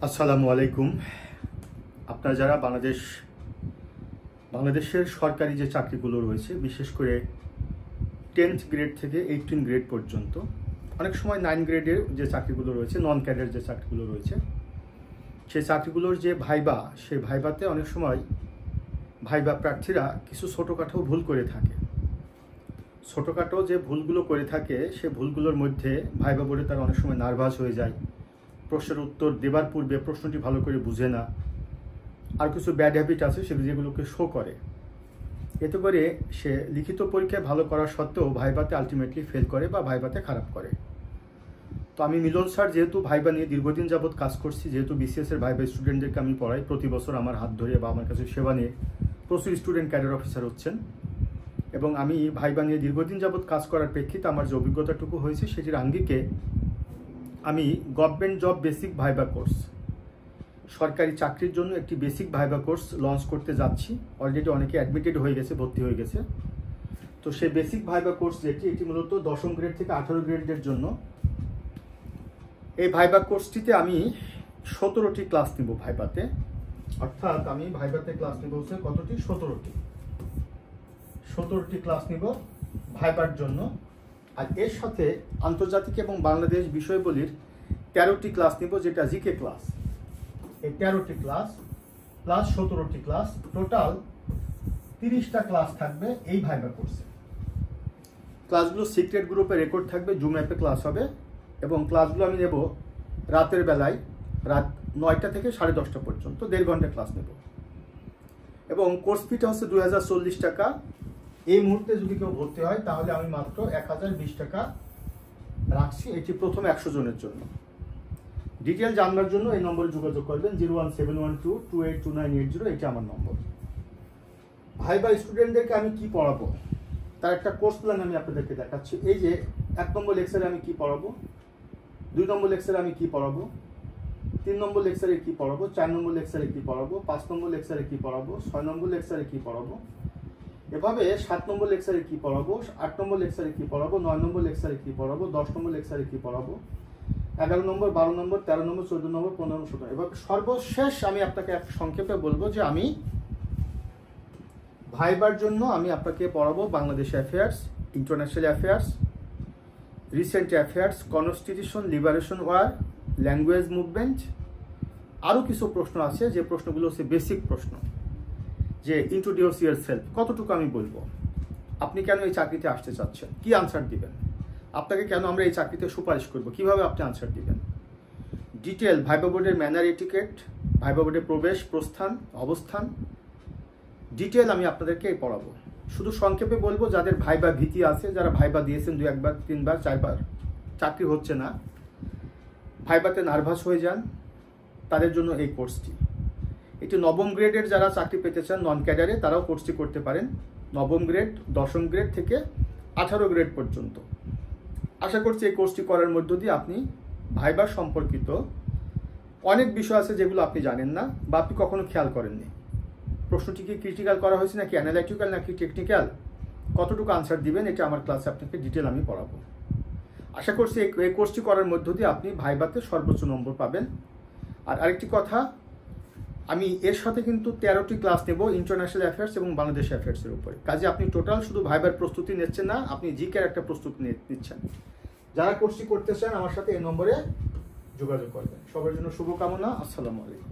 আসসালামু আলাইকুম। আপনারা যারা বাংলাদেশের সরকারি যে চাকরিগুলো রয়েছে, বিশেষ করে 10th গ্রেড থেকে 18 গ্রেড পর্যন্ত, অনেক সময় 9 গ্রেডের যে চাকরিগুলো রয়েছে, নন ক্যাডার যে চাকরিগুলো রয়েছে, সেই চাকরিগুলোর যে ভাইবা, সেই ভাইবাতে অনেক সময় ভাইবা প্রার্থীরা কিছু ছোটোখাটো ভুল করে থাকে। ছোটোখাটো যে ভুলগুলো করে থাকে, সে ভুলগুলোর মধ্যে ভাইবা বোর্ডে তারা অনেক সময় নার্ভাস হয়ে যায়, প্রশ্নের উত্তর দেবার পূর্বে প্রশ্নটি ভালো করে বুঝে না, আর কিছু ব্যাড হ্যাবিট আছে যেগুলোকে শো করে। এতে করে সে লিখিত পরীক্ষায় ভালো করা সত্ত্বেও ভাইবাতে আলটিমেটলি ফেল করে বা ভাইবাতে খারাপ করে। তো আমি মিলন স্যার যেহেতু ভাইবা নিয়ে দীর্ঘদিন যাবৎ কাজ করছি, যেহেতু বিসিএসের ভাইবা স্টুডেন্টদেরকে আমি পড়াই, প্রতি বছর আমার হাত ধরে বা আমার কাছে সেবা নিয়ে প্রচুর স্টুডেন্ট ক্যাডার অফিসার হচ্ছেন, এবং আমি ভাইবা নিয়ে দীর্ঘদিন যাবৎ কাজ করার প্রেক্ষিতে আমার যে অভিজ্ঞতাটুকু হয়েছে সেটির আঙ্গিকে আমি government job basic viva course, সরকারি চাকরির জন্য একটি বেসিক ভাইবা কোর্স লঞ্চ করতে যাচ্ছি। অলরেডি অনেকে অ্যাডমিটেড হয়ে গেছে, ভর্তি হয়ে গেছে। তো সেই বেসিক ভাইবা কোর্স এটি মূলত 10ম গ্রেড থেকে 18 গ্রেডের জন্য। এই ভাইবা কোর্সটিতে আমি 17টি ক্লাস নিব ভাইবাতে, অর্থাৎ আমি ভাইবাতে ক্লাস নিব হচ্ছে কতটি? 17টি ক্লাস নিব ভাইবার জন্য। আর এর সাথে আন্তর্জাতিক এবং বাংলাদেশ বিষয়বলির 13টি ক্লাস নিব, যেটা জিকে ক্লাস। এই 13টি ক্লাস প্লাস 17টি ক্লাস, টোটাল 30টা ক্লাস থাকবে এই ভাইবা কোর্সে। ক্লাসগুলো সিক্রেট গ্রুপে রেকর্ড থাকবে, জুম অ্যাপে ক্লাস হবে, এবং ক্লাসগুলো আমি নেব রাতের বেলায়, রাত 9টা থেকে 10:30 পর্যন্ত, 1.5 ঘন্টা ক্লাস নেব। এবং কোর্স ফিটা হচ্ছে 2040 টাকা। এই মুহূর্তে যদি কেউ ভর্তি হয় তাহলে আমি মাত্র 1020 টাকা রাখছি, এটি প্রথম 100 জনের জন্য। ডিটেল জানবার জন্য এই নম্বরে যোগাযোগ করবেন, 01712282980, এটি আমার নম্বর। ভাইবা স্টুডেন্টদেরকে আমি কি পড়াবো তার একটা কোর্স প্ল্যান আমি আপনাদেরকে দেখাচ্ছি। এই যে 1 নম্বর লেকচারে আমি কি পড়াবো, 2 নম্বর লেকচারে আমি কি পড়াবো, 3 নম্বর লেকচারে কি পড়াবো, 4 নম্বর লেকচারে কি পড়াবো, 5 নম্বর লেকচারে কি পড়াবো, 6 নম্বর লেকচারে কি পড়াবো, এভাবে 7 নম্বর লেকচারে কি পড়াবো, 8 নম্বর লেকচারে কি পড়াবো, 9 নম্বর লেকচারে কি পড়াবো, 10 নম্বর লেকচারে কি পড়াবো, 11 নম্বর, 12 নম্বর, 13 নম্বর, 14 নম্বর, 15, 17। এভাবে সর্বশেষ আমি আপনাকে এক সংক্ষেপে বলবো যে আমি ভাইবার জন্য আমি আপনাকে পড়াবো Bangladesh affairs, international affairs, recent affairs, constitution, liberation war, language movement. আরও কিছু প্রশ্ন আছে, যে প্রশ্নগুলো হচ্ছে বেসিক প্রশ্ন, যে ইন্ট্রোডিউস ইয়োরসেলফ কতটুকু আমি বলবো, আপনি কেন এই চাকরিতে আসতে চাচ্ছেন, কি আনসার দিবেন, আপনাকে কেন আমরা এই চাকরিতে সুপারিশ করব, কিভাবে আপনি আনসার দিবেন, ডিটেল ভাইবা বোর্ডের ম্যানার এটিকেট, ভাইবা বোর্ডের প্রবেশ, প্রস্থান, অবস্থান, ডিটেল আমি আপনাদেরকে পড়াবো। শুধু সংক্ষেপে বলবো, যাদের ভাইবা ভীতি আছে, যারা ভাইবা দিয়েছেন 2 একবার 3 বার 4 বার, চাকরি হচ্ছে না, ভাইবাতে নার্ভাস হয়ে যান, তাদের জন্য এই কোর্সটি। এটি 9ম গ্রেডের যারা চাকরি পেতে চান নন ক্যাডারে, তারাও কোর্সটি করতে পারেন। 9ম গ্রেড, 10ম গ্রেড থেকে 18 গ্রেড পর্যন্ত। আশা করছি এই কোর্সটি করার মধ্য দিয়ে আপনি ভাইবা সম্পর্কিত অনেক বিষয় আছে যেগুলো আপনি জানেন না বা আপনি কখনো খেয়াল করেননি। প্রশ্নটি কি ক্রিটিক্যাল করা হয়েছে নাকি অ্যানালাইটিক্যাল নাকি টেকনিক্যাল, কতটুকু আনসার দিবেন, এটা আমার ক্লাসে আপনাকে ডিটেল আমি পড়াবো। আশা করছি এই কোর্সটি করার মধ্য দিয়ে আপনি ভাইবাতে সর্বোচ্চ নম্বর পাবেন। আর আরেকটি কথা, আমি এর সাথে কিন্তু 13টি ক্লাস নেব ইন্টারন্যাশনাল অ্যাফেয়ার্স এবং বাংলাদেশ অ্যাফেয়ার্সের উপরে। কাজে আপনি টোটাল শুধু ভাইবার প্রস্তুতি নিচ্ছেন না, আপনি জিকের একটা প্রস্তুতি নিচ্ছেন। যারা কোর্সটি করতে চান আমার সাথে এই নম্বরে যোগাযোগ করবেন। সবার জন্য শুভকামনা। আসসালামু আলাইকুম।